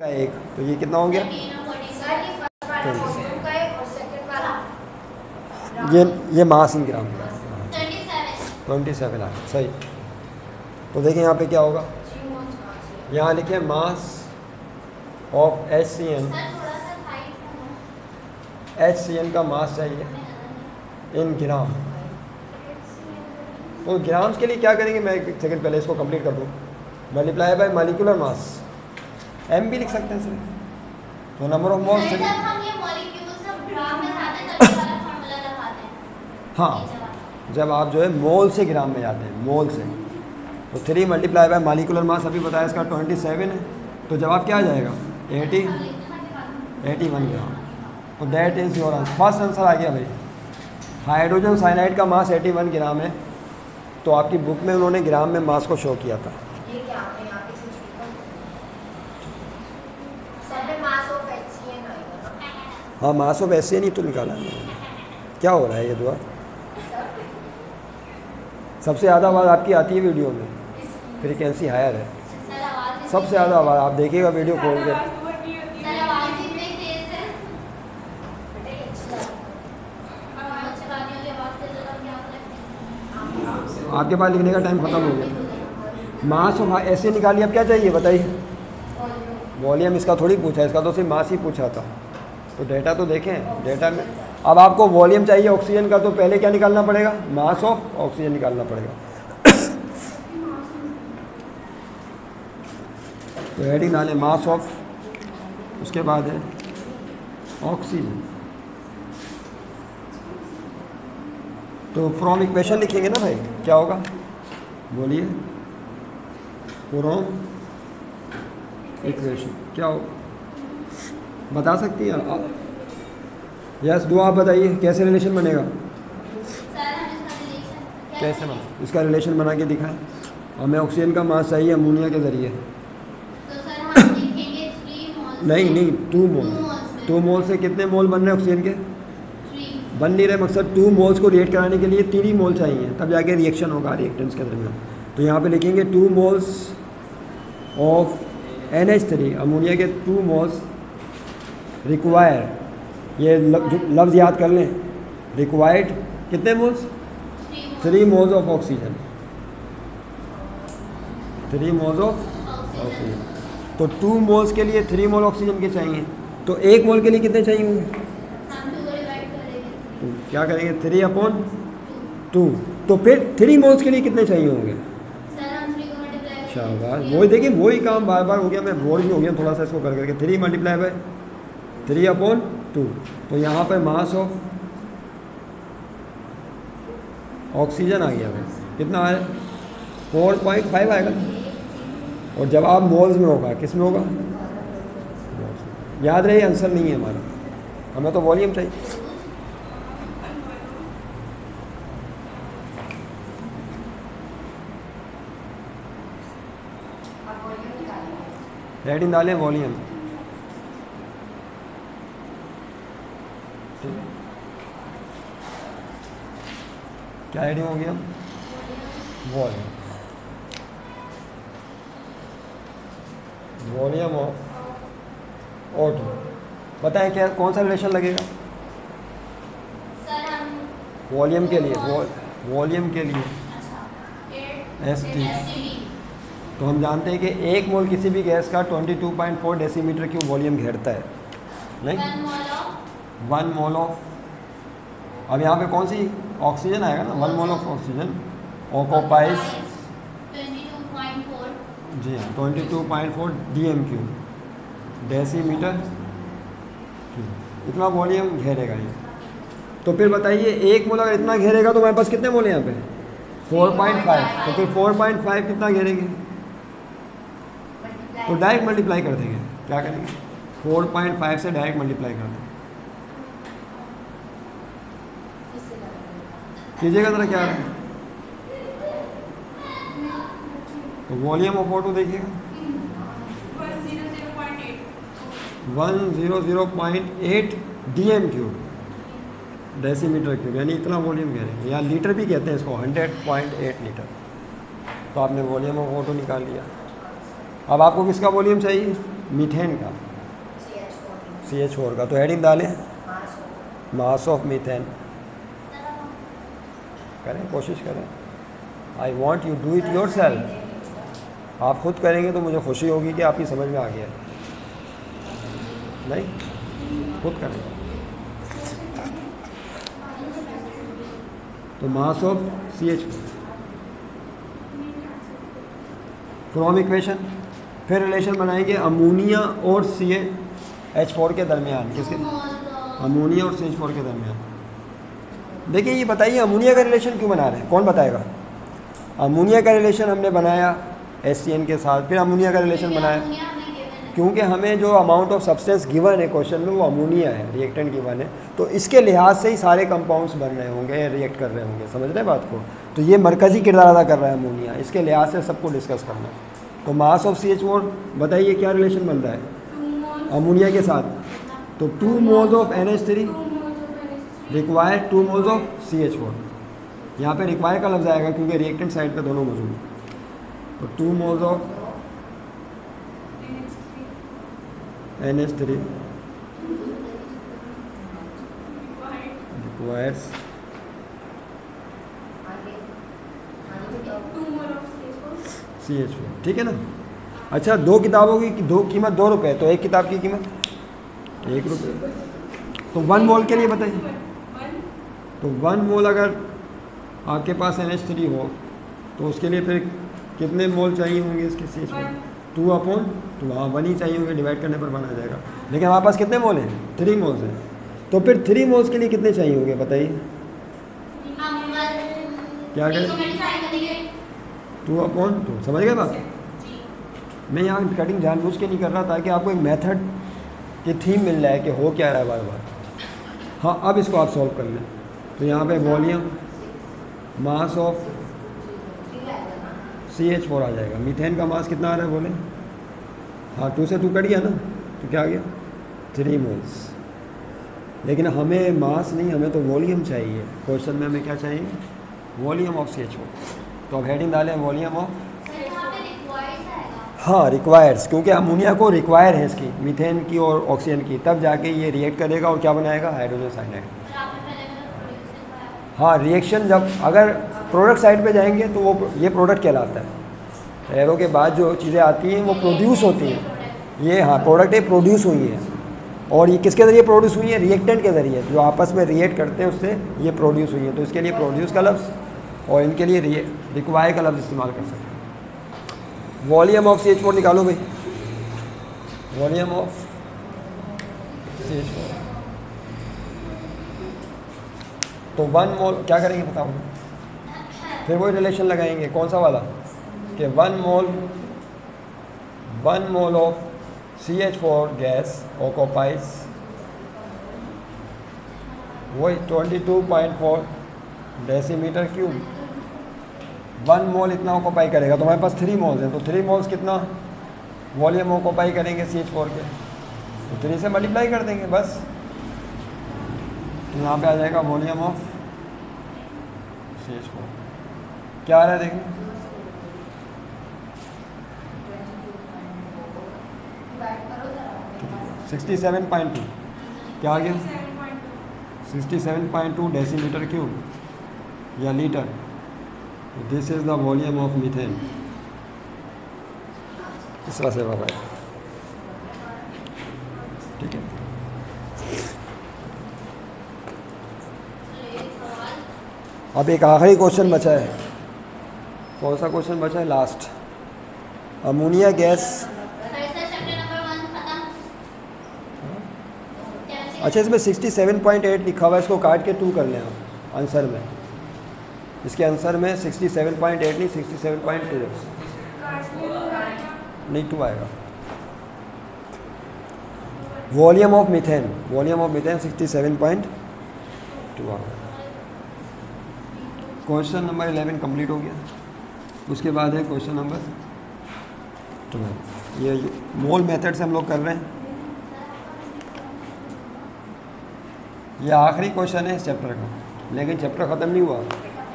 का एक, तो ये कितना हो गया? ये मास इन ग्राम में 27 आ गया, सही। तो देखें यहाँ पे क्या होगा, यहाँ लिखे मास ऑफ HCN का मास चाहिए इन ग्राम। तो ग्राम्स के लिए क्या करेंगे, मैं एक सेकंड पहले इसको कंप्लीट कर दूँ। Multiply by molecular mass, M भी लिख सकते हैं सर। तो नंबर ऑफ मोल्स, हाँ, जब आप जो है मोल से ग्राम में जाते हैं, मोल से, तो 3 मल्टीप्लाई बाय मॉलिक्यूलर मास अभी बताया इसका 27 है, तो जवाब क्या आ जाएगा 81 ग्राम। तो that is your answer, first answer आ गया भाई। हाइड्रोजन साइनाइड का मास 81 ग्राम है, तो आपकी बुक में उन्होंने ग्राम में मास को शो किया था। हाँ, मास ऑफ HCN ही तो निकाला है। क्या हो रहा है ये दुआ? सबसे ज़्यादा आवाज़ आपकी आती है वीडियो में, फ्रीक्वेंसी हायर है, सबसे ज़्यादा आवाज़। आप देखिएगा वीडियो खोल के, आपके पास लिखने का टाइम ख़त्म हो गया। मास ऑफ ऐसे निकालिए, अब क्या चाहिए बताइए? वॉल्यूम इसका थोड़ी पूछा, इसका तो सिर्फ मास ही पूछा था। तो डेटा तो देखें, डेटा में अब आपको वॉल्यूम चाहिए ऑक्सीजन का, तो पहले क्या निकालना पड़ेगा? मास ऑफ ऑक्सीजन निकालना पड़ेगा। तो हेडिंग डालें मास ऑफ, उसके बाद है ऑक्सीजन। तो फ्रॉम इक्वेशन लिखेंगे ना भाई, क्या होगा बोलिए? फ्रॉम इक्वेशन क्या होगा, बता सकती हैं आप? यस, दो आप बताइए कैसे रिलेशन बनेगा? कैसे बना, इसका रिलेशन बना के दिखाएं। हमें ऑक्सीजन का मास चाहिए अमोनिया के ज़रिए। नहीं, 2 मोल। 2 मोल से कितने मोल बन रहे हैं ऑक्सीजन के? बन नहीं रहे। मकसद 2 मोल्स को रिएक्ट कराने के लिए 3 मोल चाहिए, तब जाके रिएक्शन होगा रिएक्टेंट्स के दरमियान। तो यहाँ पे लिखेंगे 2 मोल्स ऑफ NH3, अमोनिया के 2 मोल्स रिक्वायर, ये लफ्ज़ याद कर लें, रिक्वायर्ड कितने moles? 3 moles of oxygen, 3 moles of oxygen. तो 2 मोल्स के लिए 3 मोल ऑक्सीजन के चाहिए, तो 1 मोल के लिए कितने चाहिए होंगे? तो क्या करेंगे 3/2। तो फिर 3 मोल्स के लिए कितने चाहिए होंगे? शाबाश, वही देखिए, वही काम बार बार हो गया, मैं बोर भी हो गया थोड़ा सा इसको कर करके। 3 मल्टीप्लाई बाय 3/2। तो यहाँ पे मास ऑफ ऑक्सीजन आ गया भाई, कितना आया? 4.5 आएगा। और जब आप मोल्स में होगा, किस में होगा? याद रहे, आंसर नहीं है हमारा, हमें तो वॉल्यूम चाहिए। हेडिंग डालें वॉल्यूम। क्या हेडिंग हो गया? वॉल्यूम। Volume of O2। बताएं क्या, कौन सा रिलेशन लगेगा वॉल्यूम के लिए? वॉल्यूम के लिए ST। तो हम जानते हैं कि 1 मोल किसी भी गैस का 22.4 डेसीमीटर क्यूब वॉल्यूम घेरता है, नहीं? 1 मोल ऑफ, अब यहाँ पे कौन सी ऑक्सीजन आएगा ना, 1 मोल ऑफ ऑक्सीजन ऑक्यूपाइज, जी हाँ, 22.4 dm³ डेसीमीटर क्यूब, इतना वॉल्यूम घेरेगा ये। तो फिर बताइए 1 मोल अगर इतना घेरेगा तो हमारे पास कितने मोल हैं यहाँ पे? 4.5। तो फिर 4.5 कितना घेरेंगे? तो डायरेक्ट मल्टीप्लाई कर देंगे। क्या करेंगे? 4.5 से डायरेक्ट मल्टीप्लाई कर देंगे। कीजिएगा ज़रा क्या है। तो वॉल्यूम ऑफ O2 देखिएगा 100.8 dm³ डेसीमीटर क्यूब, यानी इतना वॉल्यूम कह रहे हैं, या लीटर भी कहते हैं इसको, 100.8 लीटर। तो आपने वॉल्यूम ऑफ O2 निकाल लिया। अब आपको किसका वॉल्यूम चाहिए? मीथेन का, CH4 का। तो हेडिंग डालें मास ऑफ मीथेन। करें, कोशिश करें। I want you do it your self. आप खुद करेंगे तो मुझे खुशी होगी कि आपकी समझ में आ गया। नहीं, खुद करेंगे। तो mass of CH4 from equation, फिर रिलेशन बनाएंगे अमोनिया और CH4 के दरमियान। किसके? अमोनिया और CH4 के दरमियान। देखिए ये बताइए अमोनिया का रिलेशन क्यों बना रहे हैं, कौन बताएगा? अमोनिया का रिलेशन हमने बनाया HCN के साथ, फिर अमोनिया का रिलेशन बनाया क्योंकि हमें जो अमाउंट ऑफ सब्सटेंस गिवन है क्वेश्चन में वो अमोनिया है, रिएक्टेंट गिवन है, तो इसके लिहाज से ही सारे कंपाउंड्स बन रहे होंगे, रिएक्ट कर रहे होंगे। समझ रहे हैं बात को? तो ये मरकज़ी किरदार अदा कर रहा है अमोनिया, इसके लिहाज से सबको डिस्कस करना है। तो मास ऑफ CH4 बताइए क्या रिलेशन बन रहा है अमोनिया के साथ? तो 2 moles of NH3 require 2 moles of CH4। यहाँ पे रिक्वायर का लफ्ज़ आएगा क्योंकि रिएक्टेंट साइड पे दोनों मौजूद हैं। तो 2 moles of NH3 requires CH4। ठीक है ना? अच्छा, 2 किताबों की कीमत 2 रुपये, तो एक किताब की कीमत 1 रुपये। तो 1 मोल के लिए बताइए। तो 1 मोल अगर आपके पास NH3 हो तो उसके लिए फिर कितने मोल चाहिए होंगे इसके CH4? 2/2। हाँ, 1 ही चाहिए होंगे, डिवाइड करने पर 1 आ जाएगा। लेकिन हमारे पास कितने मोल हैं? 3 मोल्स हैं। तो फिर 3 मोल्स के लिए कितने चाहिए होंगे बताइए? क्या करें? 2/2। समझ गए बात? मैं यहाँ कटिंग जानबूझ के नहीं कर रहा ताकि आपको एक मेथड की थीम मिल जाए कि हो क्या रहा है बार बार। हाँ, अब इसको आप सॉल्व कर लें। तो यहाँ पे वॉल्यूम मास ऑफ CH4 आ जाएगा। मीथेन का मास कितना आ रहा है बोले? हाँ, 2 से 2 कट गया ना, तो क्या आ गया? 3 मोल्स। लेकिन हमें मास नहीं, हमें तो वॉल्यूम चाहिए। क्वेश्चन में हमें क्या चाहिए? Volume of CH4। तो अब हेडिंग डालें वॉल्यूम ऑफ। हाँ, रिक्वायर्स, क्योंकि अमोनिया को रिक्वायर है इसकी, मीथेन की और ऑक्सीजन की, तब जाके ये रिएक्ट करेगा और क्या बनाएगा? Hydrogen cyanide. हाँ, रिएक्शन जब अगर प्रोडक्ट साइड पे जाएंगे तो वो ये प्रोडक्ट कहलाता है। एरो के बाद जो चीज़ें आती हैं वो प्रोड्यूस होती हैं। ये हाँ प्रोडक्ट ये प्रोड्यूस हुई है, और ये किसके ज़रिए प्रोड्यूस हुई है? रिएक्टेंट के ज़रिए, जो आपस में रिएक्ट करते हैं उससे ये प्रोड्यूस हुई है। तो इसके लिए प्रोड्यूस का लफ्ज़ और इनके लिए रिक्वायर का लफ्ज़ इस्तेमाल कर सकते हैं। वॉल्यूम ऑफ CH4 निकालो भाई। वॉल्यूम ऑफ CH4 तो 1 मोल क्या करेंगे बताओ? फिर वही रिलेशन लगाएंगे, कौन सा वाला? कि 1 mole of CH4 gas occupies वही 22.4 डेसीमीटर क्यूब। 1 मोल इतना ऑक्यूपाई करेगा। तो हमारे पास 3 मोल्स हैं, तो 3 मोल्स कितना वॉल्यूम ऑक्यूपाई करेंगे CH4 के? तो 3 से मल्टीप्लाई कर देंगे बस। तो यहाँ पे आ जाएगा वॉल्यूम ऑफ CH4 क्या आ रहा है देखिए? 67.2 क्या आ गया? 67.2 डेसीमीटर क्यूब या litre. This is the volume of methane. इस तरह से बाबा, ठीक है। अब एक आखिरी क्वेश्चन बचा है। कौन सा क्वेश्चन बचा है? लास्ट। Ammonia gas. अच्छा, इसमें 67.8 लिखा हुआ है, इसको काट के 2 कर लें आप आंसर में। इसके आंसर में 67.8 नहीं 67.2 नहीं 2 आएगा। वॉल्यूम ऑफ मीथेन 67.2 आएगा। क्वेश्चन नंबर 11 कंप्लीट हो गया। उसके बाद है क्वेश्चन नंबर 12। ये मोल मेथड से हम लोग कर रहे हैं। यह आखिरी क्वेश्चन है इस चैप्टर का, लेकिन चैप्टर ख़त्म नहीं हुआ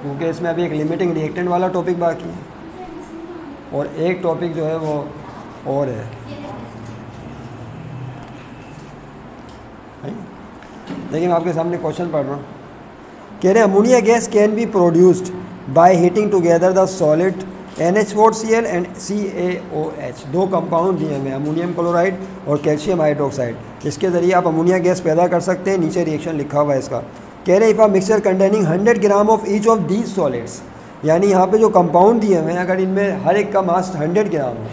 क्योंकि इसमें अभी एक लिमिटिंग रिएक्टेंट वाला टॉपिक बाकी है और एक टॉपिक जो है वो और है देखिए मैं आपके सामने क्वेश्चन पढ़ रहा हूँ। कह रहे ammonia gas can be produced by heating together the solid NH4Cl and CaOH। दो कंपाउंड दिए हैं, अमोनियम क्लोराइड और कैल्शियम हाइड्रोक्साइड। इसके ज़रिए आप अमोनिया गैस पैदा कर सकते हैं। नीचे रिएक्शन लिखा हुआ है इसका। कह रहे if a mixture containing 100 gram of each of these solids, यानी यहाँ पे जो कंपाउंड दिए हुए हैं अगर इनमें हर एक का मास 100 ग्राम हो,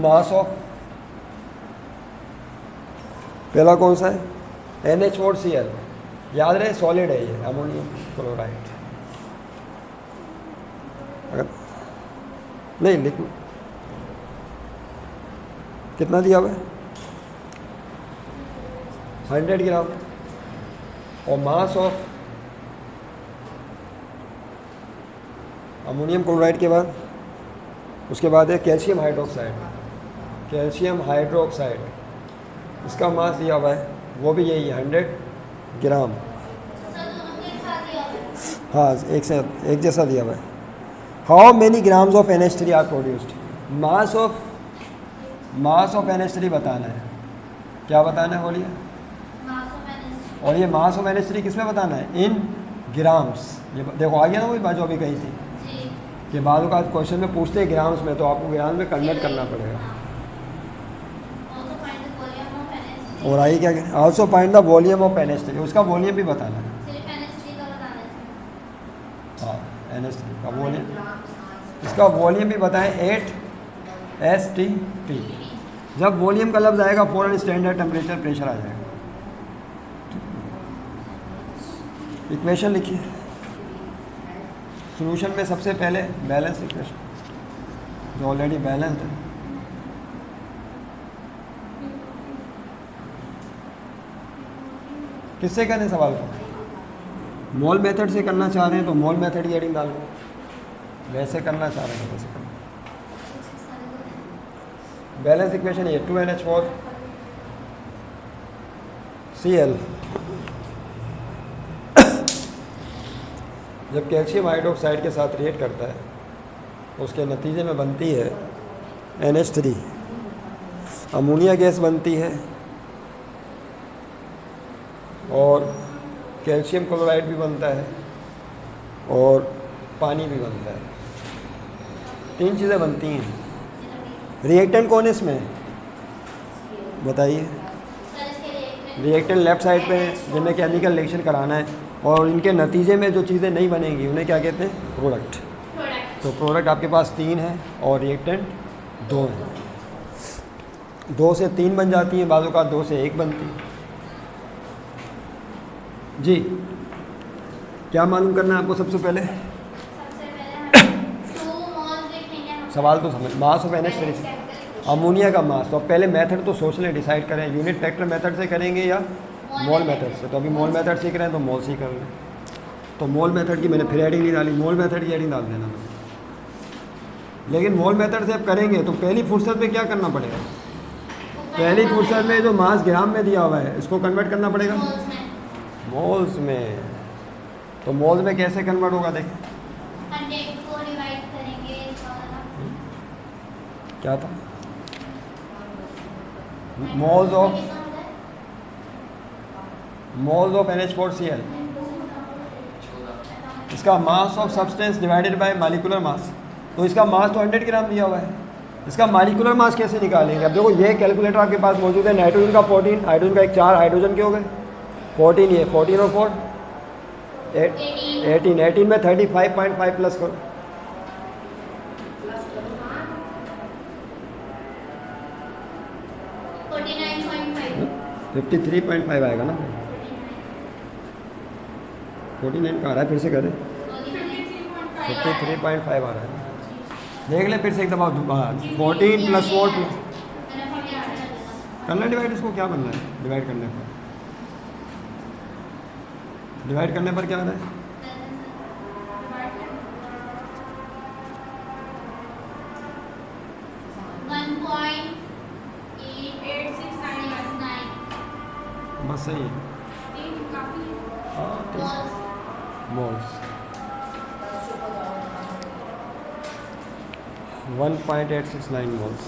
मास ऑफ पहला कौन सा है NH4Cl, याद रहे सॉलिड है ये अमोनियम क्लोराइड। अगर नहीं लिख कितना दिया हुआ है 100 ग्राम और मास ऑफ अमोनियम क्लोराइड के बाद उसके बाद है कैल्शियम हाइड्रोक्साइड। कैल्शियम हाइड्रोक्साइड इसका मास दिया हुआ है वो भी यही है 100 ग्राम। हाँ एक जैसा दिया हुआ है। How many grams of NH3 are produced. Mass of NH3 बताना है। क्या बताना है बोलिए। और ये मास ऑफ NH3 किस में बताना है इन ग्राम्स। ये देखो आ गया ना वही बात जो अभी कही थी कि बाद का क्वेश्चन में पूछते हैं ग्राम्स में, तो आपको ग्राम में कन्वर्ट करना पड़ेगा। और आइए क्या also find the volume of NH3, उसका वॉल्यूम भी बताना है। हाँ NH3 का वॉल्यूम, इसका वॉल्यूम भी बताएं 8STP। जब वॉल्यूम का लफ्ज़ आएगा फ़ौरन स्टैंडर्ड टेम्परेचर प्रेशर आ जाएगा। इक्वेशन लिखिए। सॉल्यूशन में सबसे पहले बैलेंस इक्वेशन जो ऑलरेडी बैलेंस्ड है। किससे करें सवाल को? मोल मेथड से करना चाह रहे हैं तो मोल मेथड की हेडिंग डाल दो, वैसे करना चाह रहे हैं वैसे करना। बैलेंस इक्वेशन ये 2NH4Cl जब कैल्शियम हाइड्रोक्साइड के साथ रिएक्ट करता है उसके नतीजे में बनती है NH3, अमोनिया गैस बनती है और कैल्शियम क्लोराइड भी बनता है और पानी भी बनता है। 3 चीज़ें बनती हैं। रिएक्टेंट कौन है इसमें बताइए। रिएक्टेंट लेफ्ट साइड पे है जिनमें केमिकल रिएक्शन कराना है और इनके नतीजे में जो चीज़ें नहीं बनेंगी उन्हें क्या कहते हैं प्रोडक्ट। तो प्रोडक्ट आपके पास 3 है और रिएक्टेंट 2 है। 2 से 3 बन जाती हैं, बाज़ों का 2 से 1 बनती है। जी क्या मालूम करना है आपको सबसे पहले? सवाल तो समझ। मास ऑफ NH3 अमोनिया का मास। तो पहले मेथड तो सोच लें, डिसाइड करें यूनिट फैक्टर मेथड से करेंगे या मोल मेथड से। तो अभी मोल मेथड सीख रहे हैं तो मोल से ही कर लें। तो मोल मेथड की मैंने फिर हेडिंग नहीं डाली, मोल मेथड की हेडिंग डाल देना। लेकिन मोल मेथड से अब करेंगे तो पहली फुर्सत में क्या करना पड़ेगा? पहली फुर्सत में जो मास ग्राम में दिया हुआ है इसको कन्वर्ट करना पड़ेगा मोल्स में। तो मोल्स में कैसे कन्वर्ट होगा देखिए। क्या था? मोल्स ऑफ NH4Cl, इसका mass of substance divided by molecular mass. तो इसका मास तो 100 ग्राम दिया हुआ है, इसका मॉलिक्यूलर मास कैसे निकालेंगे? अब देखो ये कैलकुलेटर आपके पास मौजूद है। नाइट्रोजन का 14, हाइड्रोजन का एक 4, हाइड्रोजन के हो गए 14, ये 14 और 4 18 में 35.5 प्लस करो। 53.5 आएगा ना। 49 का आ रहा है, फिर से करें 53.5 आ रहा है। देख ले फिर से एक दफ़ा 14 + 4 करना डिवाइड। इसको क्या बनना है डिवाइड करने पर? डिवाइड करने पर क्या आ रहा है? बस सही है। Moles 1.869 moles.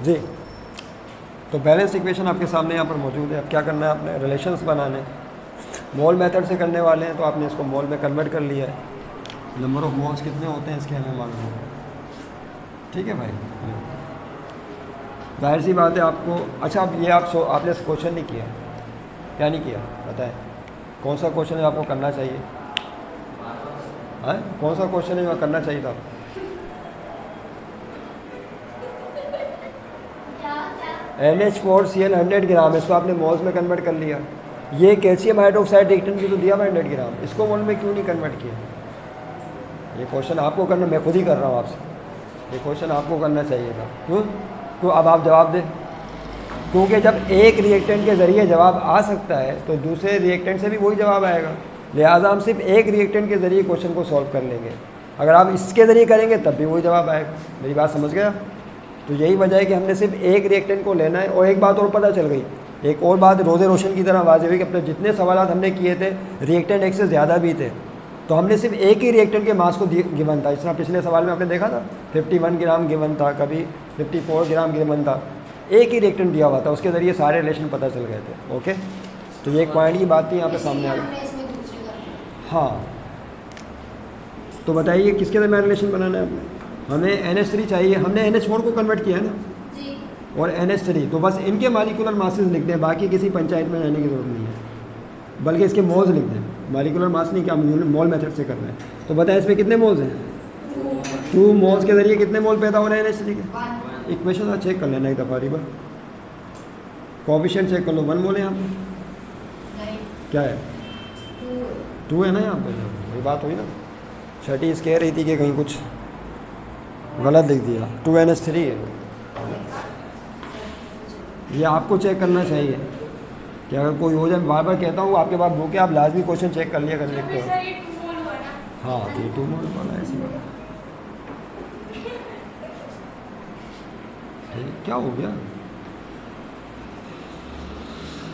जी। तो बैलेंस इक्वेशन आपके सामने यहाँ पर मौजूद है। अब क्या करना है, आपने रिलेशंस बनाने, मोल मेथड से करने वाले हैं, तो आपने इसको मोल में कन्वर्ट कर लिया है। नंबर ऑफ मोल्स कितने होते हैं इसके हमें मालूम है। ठीक है भाई, जाहिर सी बात है आपको। अच्छा, अब ये आपने क्वेश्चन नहीं किया, क्या नहीं किया बताएं, कौन सा क्वेश्चन है आपको करना चाहिए? हाँ, कौन सा क्वेश्चन है करना चाहिए था? NH4Cl 100 ग्राम, इसको आपने मोल्स में कन्वर्ट कर लिया। ये कैल्शियम हाइड्रोक्साइड रिएक्टेंट भी तो दिया हुआ 100 ग्राम, इसको मोल में क्यों नहीं कन्वर्ट किया? ये क्वेश्चन आपको करना, मैं खुद ही कर रहा हूँ आपसे, ये क्वेश्चन आपको करना चाहिए था। क्यों? तो अब आप जवाब दें, क्योंकि जब एक रिएक्टेंट के ज़रिए जवाब आ सकता है तो दूसरे रिएक्टेंट से भी वही जवाब आएगा। लिहाजा हम सिर्फ एक रिएक्टेंट के ज़रिए क्वेश्चन को सॉल्व कर लेंगे। अगर आप इसके ज़रिए करेंगे तब भी वही जवाब आएगा। मेरी बात समझ गया? तो यही वजह है कि हमने सिर्फ एक रिएक्टेंट को लेना है। और एक बात और पता चल गई, एक और बात रोज़े रोशन की तरह वाज़ेह हुई कि अपने जितने सवाल हमने किए थे रिएक्टेंट एक से ज़्यादा भी थे, तो हमने सिर्फ एक ही रिएक्टेंट के मास को गिवन था। इस तरह पिछले सवाल में आपने देखा था 51 ग्राम गिवन था, कभी 54 ग्राम गिवन था, एक ही रिएक्टेंट दिया हुआ था, उसके ज़रिए सारे रिलेशन पता चल गए थे। ओके, तो ये एक पॉइंट की बात थी यहाँ पे सामने आ गई। हाँ, तो बताइए किसके दरमियान रिलेशन बनाना है आपने? हमें NH3 चाहिए, हमने NH4 को कन्वर्ट किया है ना, और NH3, तो बस इनके मालिकुलर मासेस लिख दें, बाकी किसी पंचायत में जाने की ज़रूरत नहीं है, बल्कि इसके मोल्स लिख दें। मालिकुलर मास नहीं, क्या मोल मेथड से कर रहे हैं। तो बताएं इसमें कितने मोल्स हैं? 2 मोल्स के ज़रिए कितने मोल पैदा हो रहे हैं NH3 के? इक्वेशन का चेक कर लेना एक दफ़ा रिबर, कोएफिशिएंट चेक कर लो। 1 मोल है यहाँ पे, क्या है? 2 है ना यहाँ पे, वही बात हुई ना। छठी इस कह रही थी कि कहीं कुछ गलत लिख दिया, 2NH3 है। ये आपको चेक करना चाहिए कि अगर कोई हो जाए, बार बार कहता हूँ आपके पास बुक है, आप लाजमी क्वेश्चन चेक कर लिया कर लिखते हो। हाँ, तो ये 2 मोल वाला ऐसी बात, क्या हो गया?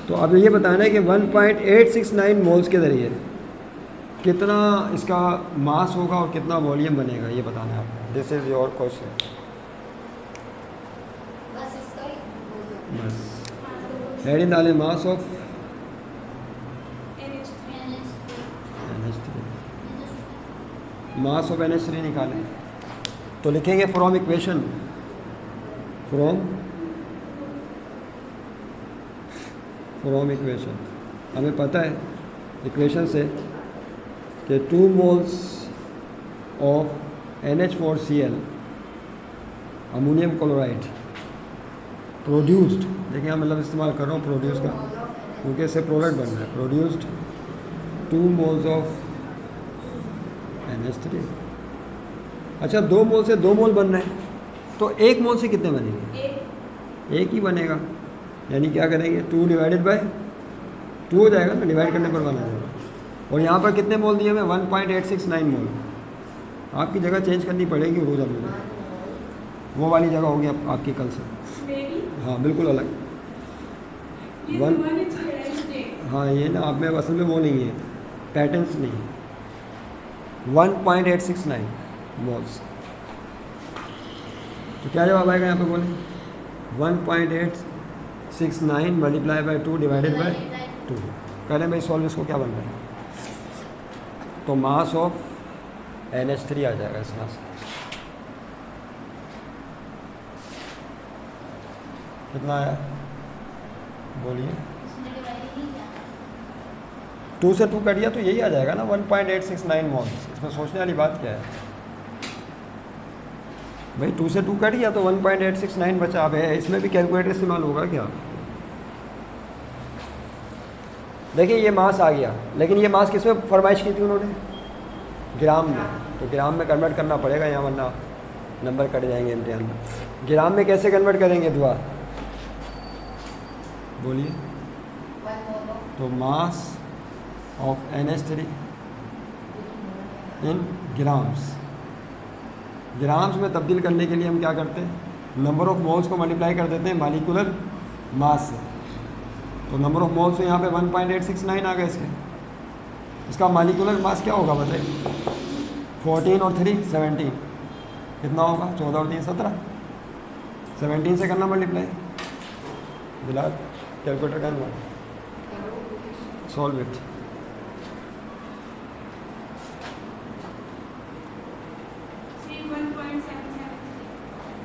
तो अब ये बताना है कि 1.869 मोल्स के ज़रिए कितना इसका मास होगा और कितना वॉल्यूम बनेगा, ये बताना है आपको। This is your question. बस हेडिंग डालें, मास of NH3, mass of NH3 निकालें। तो लिखेंगे फ्रॉम इक्वेशन, फ्रॉम इक्वेशन हमें पता है इक्वेशन से कि 2 moles of NH4Cl ammonium chloride produced, देखिए मतलब इस्तेमाल कर रहा हूँ प्रोड्यूस का, क्योंकि इससे प्रोडक्ट बन रहा है। Produced 2 moles of NH3। अच्छा, 2 मोल से 2 मोल बन रहे हैं, तो 1 मोल से कितने बनेंगे? एक ही बनेगा। यानी क्या करेंगे, 2 डिवाइडेड बाय 2 हो जाएगा ना, डिवाइड करने पर 1 आ जाएगा। और यहाँ पर कितने मोल दिए हुए? 1.869 मोल। आपकी जगह चेंज करनी पड़ेगी रोज़ा मुझे, वो वाली जगह होगी आपकी कल से। हाँ, बिल्कुल अलग। हाँ, ये ना आप में असल में वो नहीं है, पैटर्न्स नहीं है। 1.869 मोल्स, तो क्या जवाब आएगा यहाँ पे बोले? 1.869 मल्टीप्लाई बाय 2 डिवाइडेड बाय 2। करें भाई सॉल्व, इसको क्या बन रहा है? तो मास ऑफ NH3 आ जाएगा इस मास। कितना आया बोलिए? 2 से 2 कट दिया तो यही आ जाएगा ना, 1.869 मोल्स। इसमें सोचने वाली बात क्या है भाई? 2 से 2 कट दिया तो 1.869 बचा। अब है इसमें भी कैलकुलेटर इस्तेमाल होगा क्या? देखिए ये मास आ गया, लेकिन ये मास किस में फरमाइश की थी उन्होंने? ग्राम में। तो ग्राम में कन्वर्ट करना पड़ेगा यहाँ, वरना नंबर कट जाएंगे इम्तिहान में। ग्राम में कैसे कन्वर्ट करेंगे दुआ? बोलिए। तो मास of NH3 in grams, grams में तब्दील करने के लिए हम क्या करते हैं? नंबर ऑफ मोल्स को मल्टीप्लाई कर देते हैं मालिकुलर मास से। तो नंबर ऑफ मोल्स तो यहाँ पे 1.869 आ गए इसके। इसका मालिकुलर मास क्या होगा बताइए? 14 और 3 17, कितना होगा? 14 और 3 17, 17 से करना मल्टीप्लाई। बिलाल कैलकुलेटर का सॉल्व इट।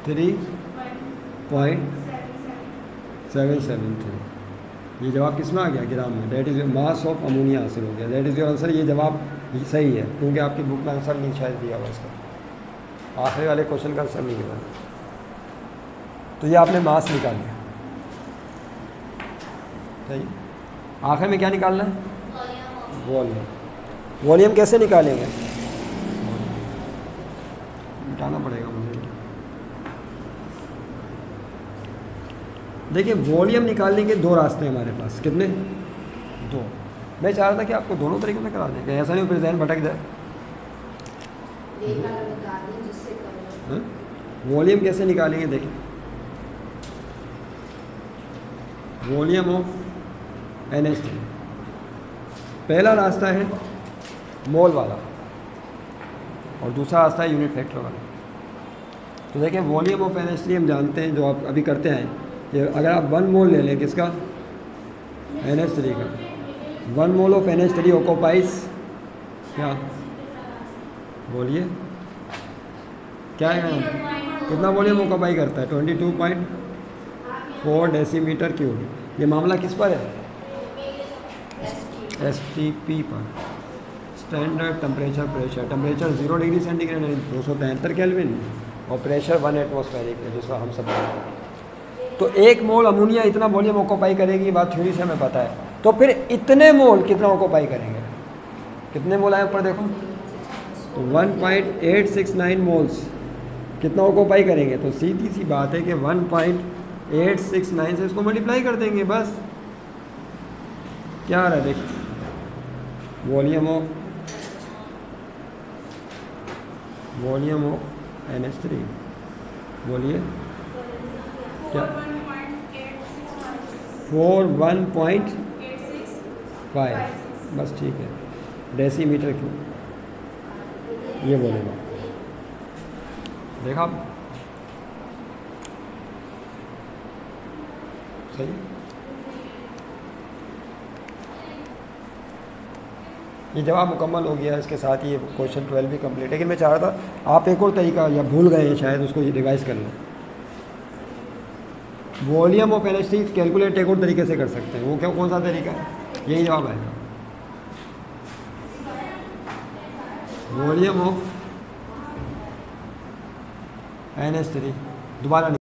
थ्री 3.773। ये जवाब किस में आ गया? ग्राम में। That is your mass of ammonia हासिल हो गया। That is your answer. ये जवाब सही है क्योंकि आपकी बुक में आंसर नहीं शायद दिया हुआ इसका, आखिरी वाले क्वेश्चन का आंसर नहीं दिया। तो ये आपने मास निकाल लिया। सही। आखिर में क्या निकालना है? वॉल्यूम। वॉल्यूम कैसे निकालेंगे? मिटाना पड़ेगा मुझे। देखिए वॉल्यूम निकालने के दो रास्ते हैं हमारे पास। कितने? दो। मैं चाह रहा था कि आपको दोनों तरीकों से करा दें, ऐसा नहीं फिर जहन भटक जाए। वॉल्यूम कैसे निकालेंगे? देखिए वॉल्यूम ऑफ NH3, पहला रास्ता है मोल वाला और दूसरा रास्ता है यूनिट फैक्टर वाला। तो देखिए वॉल्यूम ऑफ NH3 हम जानते हैं, जो आप अभी करते हैं कि अगर आप 1 मोल ले लें किसका? NH3 का। 1 मोल ऑफ NH3 ऑक्यूपाइज क्या? बोलिए क्या है? कितना वॉल्यूम ऑक्यूपाई करता है? 22.4 डेसीमीटर क्यूब। ये मामला किस पर है? STP पर, standard temperature pressure. Temperature 0 degree centigrade 273 kelvin और प्रेशर 1 एटमॉस्फेरिक है, जिसका हम सब जानते हैं। तो 1 मोल अमोनिया इतना वॉल्यूम ऑक्यूपाई करेगी, बात थ्योरी से हमें पता है। तो फिर इतने मोल कितना ऑक्यूपाई करेंगे? कितने मोल आए ऊपर देखो? तो 1.869 मोल्स कितना ऑक्यूपाई करेंगे? तो सीधी सी बात है कि 1.869 से इसको मल्टीप्लाई कर देंगे बस। क्या आ रहा है देखिए, वॉल्यूम ऑफ NH3। बोलिए क्या? 41.5 बस ठीक है, डेसीमीटर क्यूब ये बोलेगा। देखा सही। ये जवाब मुकम्मल हो गया। इसके साथ ही ये क्वेश्चन 12 भी कंप्लीट है। लेकिन मैं चाह रहा था आप एक और तरीका या भूल गए हैं शायद, उसको रिवाइज कर लें। वॉल्यूम ऑफ NH3 कैलकुलेट एक और तरीके से कर सकते हैं। वो क्या, कौन सा तरीका है? यही जवाब आएगा। वॉल्यूम ऑफ NH3 दोबारा